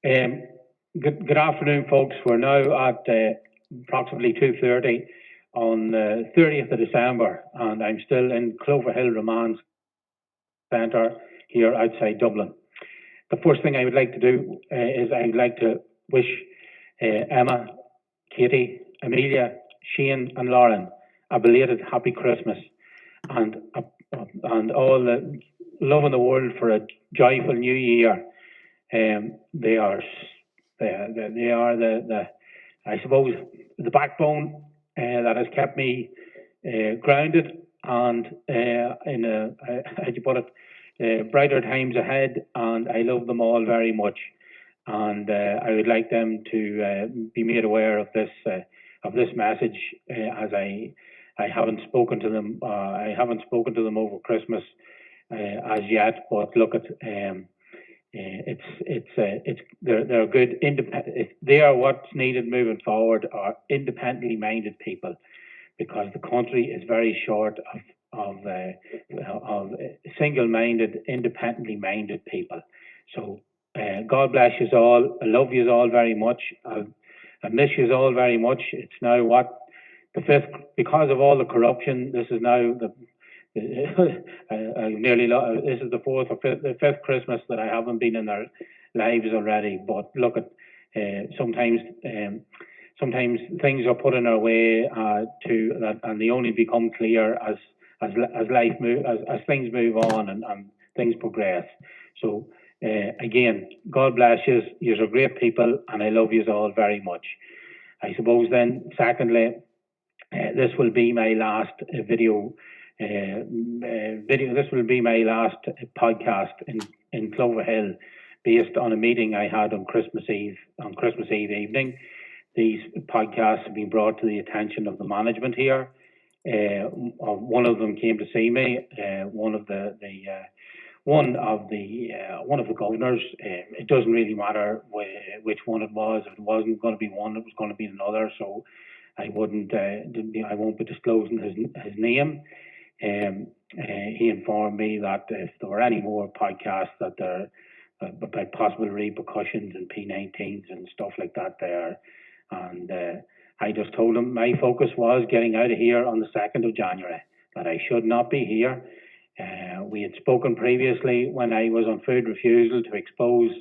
Um, good afternoon, folks. We're now at approximately 2:30 on the 30th of December, and I'm still in Cloverhill Remand Centre here outside Dublin. The first thing I would like to do is I would like to wish Emma, Katie, Amelia, Shane, and Lauren a belated happy Christmas, and and all the love in the world for a joyful new year. They are they are the I suppose the backbone that has kept me grounded and in how do you put it, brighter times ahead, and I love them all very much. And I would like them to be made aware of this message, as I haven't spoken to them. I haven't spoken to them over Christmas as yet. But look at it's they're good independent. They are what's needed moving forward. Are independently minded people, because the country is very short of single-minded, independently minded people. So God bless you all. I love you all very much. I miss you all very much. It's now what, the fifth, because of all the corruption. This is now the this is the fourth or fifth Christmas that I haven't been in their lives already. But look at sometimes. Sometimes things are put in our way to that, and they only become clear as life as things move on, and things progress. So again, God bless you. You're great people, and I love you all very much. I suppose then, secondly, this will be my last video. This will be my last podcast in Cloverhill, based on a meeting I had on Christmas Eve evening. These podcasts have been brought to the attention of the management here. One of them came to see me. One of the governors. It doesn't really matter which one it was. If it wasn't going to be one, it was going to be another. So I won't be disclosing his name. He informed me that if there were any more podcasts, that there about possible repercussions and P19s and stuff like that there. And I just told him my focus was getting out of here on the 2nd of January, that I should not be here. We had spoken previously when I was on food refusal to expose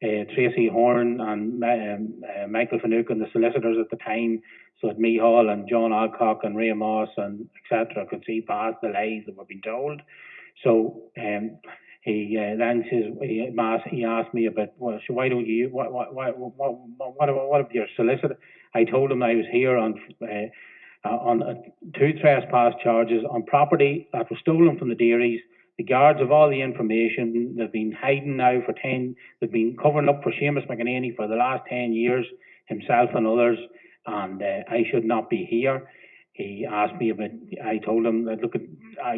Tracy Horn and Michael Finucane, the solicitors at the time, so that Hall and John Alcock and Ray Moss and etc. could see past the lies that were being told. So he then says he asked me about, well, so why don't you what of your solicitor? I told him I was here on 2 trespass charges on property that was stolen from the Dearys. The guards have all the information. They've been hiding now for 10. They've been covering up for Seamus McEnany for the last 10 years, himself and others, and I should not be here. He asked me about. I told him that, look,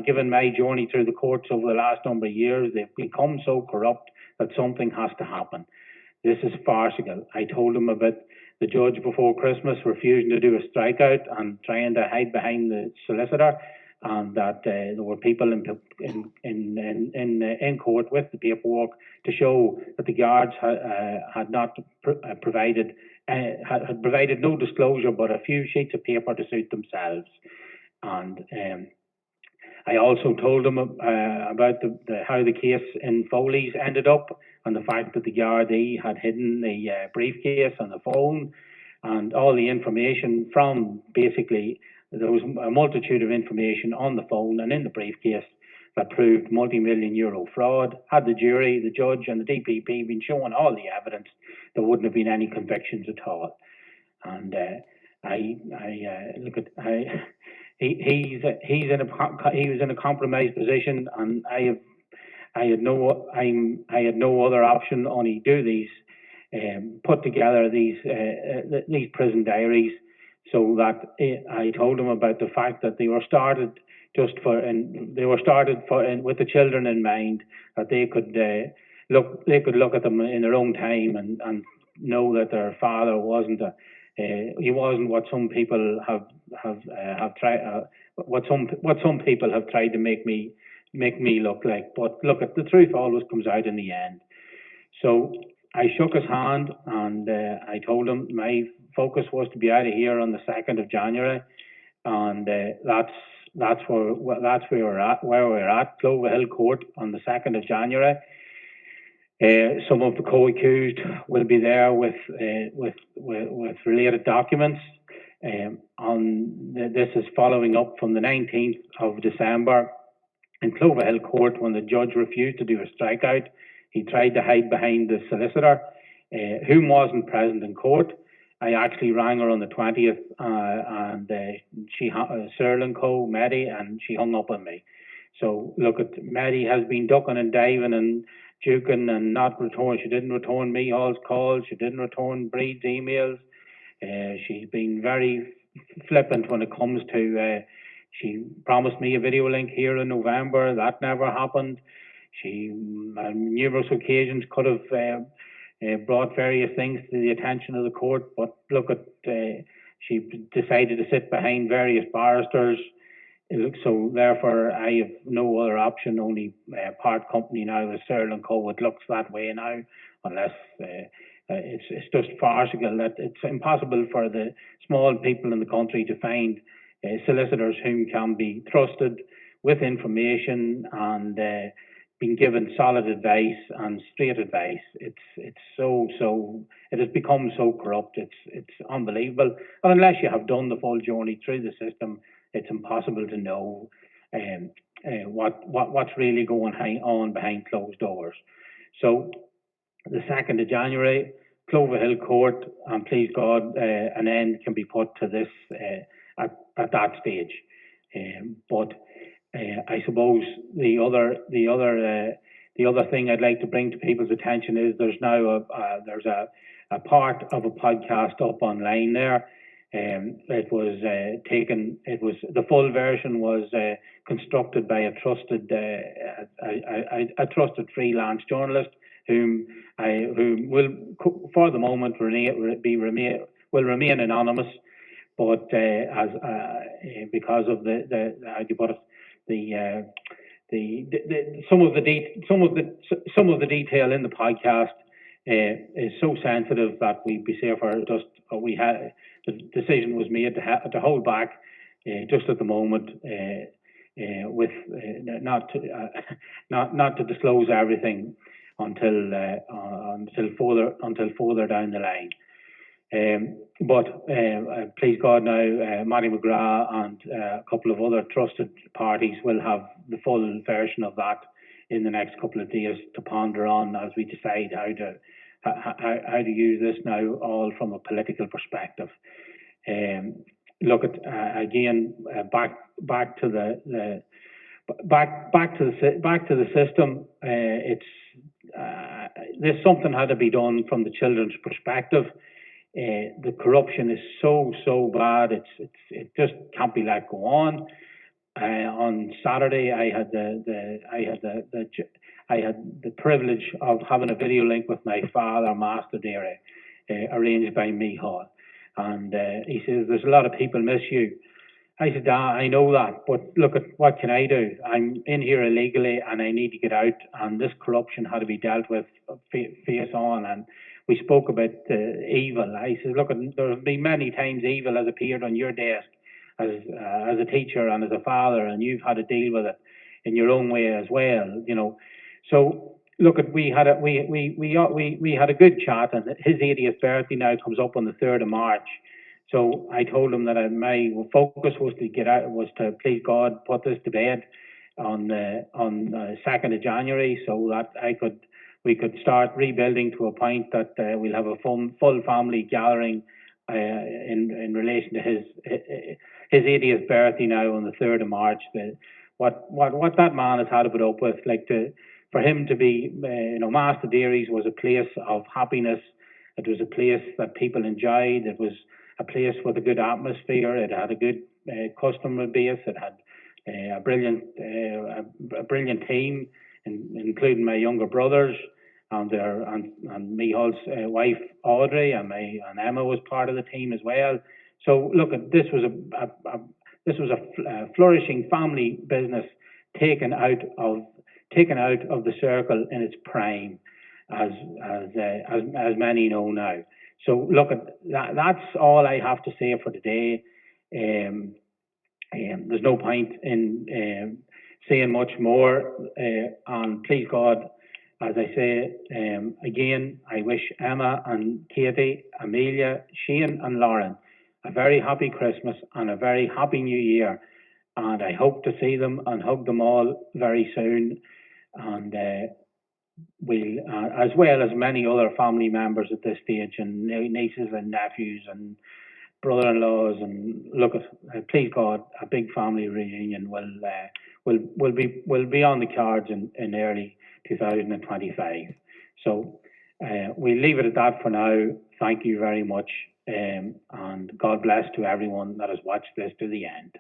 given my journey through the courts over the last number of years, they've become so corrupt that something has to happen. This is farcical. I told him about the judge before Christmas refusing to do a strikeout and trying to hide behind the solicitor, and that there were people in court with the paperwork to show that the guards had not provided had provided no disclosure but a few sheets of paper to suit themselves. And I also told them about how the case in Foley's ended up, and the fact that the Gardaí had hidden the briefcase and the phone and all the information from, basically, there was a multitude of information on the phone and in the briefcase that proved multi-million euro fraud. Had the jury, the judge and the DPP been showing all the evidence, there wouldn't have been any convictions at all. And he was in a compromised position, and I had no other option only do these, put together these prison diaries, so that I told him about the fact that they were started with the children in mind, that they could look at them in their own time and know that their father wasn't he wasn't what some people have tried what some people have tried to make me look like. But look, at the truth always comes out in the end. So I shook his hand and I told him my focus was to be out of here on the 2nd of January, and that's where we're at Cloverhill Court on the 2nd of January. Some of the co-accused will be there with related documents. This is following up from the 19th of December in Cloverhill Court when the judge refused to do a strikeout. He tried to hide behind the solicitor, whom wasn't present in court. I actually rang her on the 20th, and she, Cyril and Co, Medi, and she hung up on me. So look, at Medi has been ducking and diving and juking and not return. She didn't return me all's calls. She didn't return Breed's emails. She's been very flippant when it comes to. She promised me a video link here in November. That never happened. She, on numerous occasions, could have brought various things to the attention of the court, but look at. She decided to sit behind various barristers. So therefore, I have no other option. Only part company now is Cyril and Co. It looks that way now, unless it's just farcical that it's impossible for the small people in the country to find solicitors whom can be trusted with information and being given solid advice and straight advice. It's so it has become so corrupt. It's unbelievable. And unless you have done the full journey through the system, it's impossible to know what's really going on behind closed doors. So the 2nd of January, Cloverhill Court, and please God, an end can be put to this at that stage. But I suppose the other thing I'd like to bring to people's attention is there's now a part of a podcast up online there. It was the full version was constructed by a trusted freelance journalist whom will for the moment will remain anonymous, but because of the how do you put it, some of the detail in the podcast is so sensitive that we'd be safer just the decision was made to hold back just at the moment with not to disclose everything until further down the line. But please God now, Matty McGrath and a couple of other trusted parties will have the full version of that in the next couple of days to ponder on as we decide how to use this now, all from a political perspective. Look at again back to the system. There's something had to be done from the children's perspective. The corruption is so bad. It just can't be let go on. On Saturday, I had the privilege of having a video link with my father, Master Deery, arranged by Micheál, and he says there's a lot of people miss you. I said, I know that, but look at what can I do? I'm in here illegally and I need to get out, and this corruption had to be dealt with face on. And we spoke about evil. I said, look, there have been many times evil has appeared on your desk as a teacher and as a father, and you've had to deal with it in your own way as well, you know. So look, we had a good chat, and his 80th birthday now comes up on the 3rd of March. So I told him that my focus was to please God put this to bed on 2nd of January, so that we could start rebuilding to a point that we'll have a full family gathering in relation to his 80th birthday now on the 3rd of March. What that man has had to put up with, for him to be, Master Deary's was a place of happiness. It was a place that people enjoyed. It was a place with a good atmosphere. It had a good customer base. It had a brilliant team, including my younger brothers and Micheál's wife Audrey, and Emma was part of the team as well. So look, this was a flourishing family business taken out of the circle in its prime. as many know now. So look, that's all I have to say for today. There's no point in saying much more. And please God, as I say again, I wish Emma and Katie, Amelia, Shane and Lauren a very happy Christmas and a very happy New Year. And I hope to see them and hug them all very soon. And we'll, as well as many other family members at this stage, and nieces and nephews and brother-in-laws, and look at please God, a big family reunion will be on the cards in early 2025. So we'll leave it at that for now. Thank you very much, and God bless to everyone that has watched this to the end.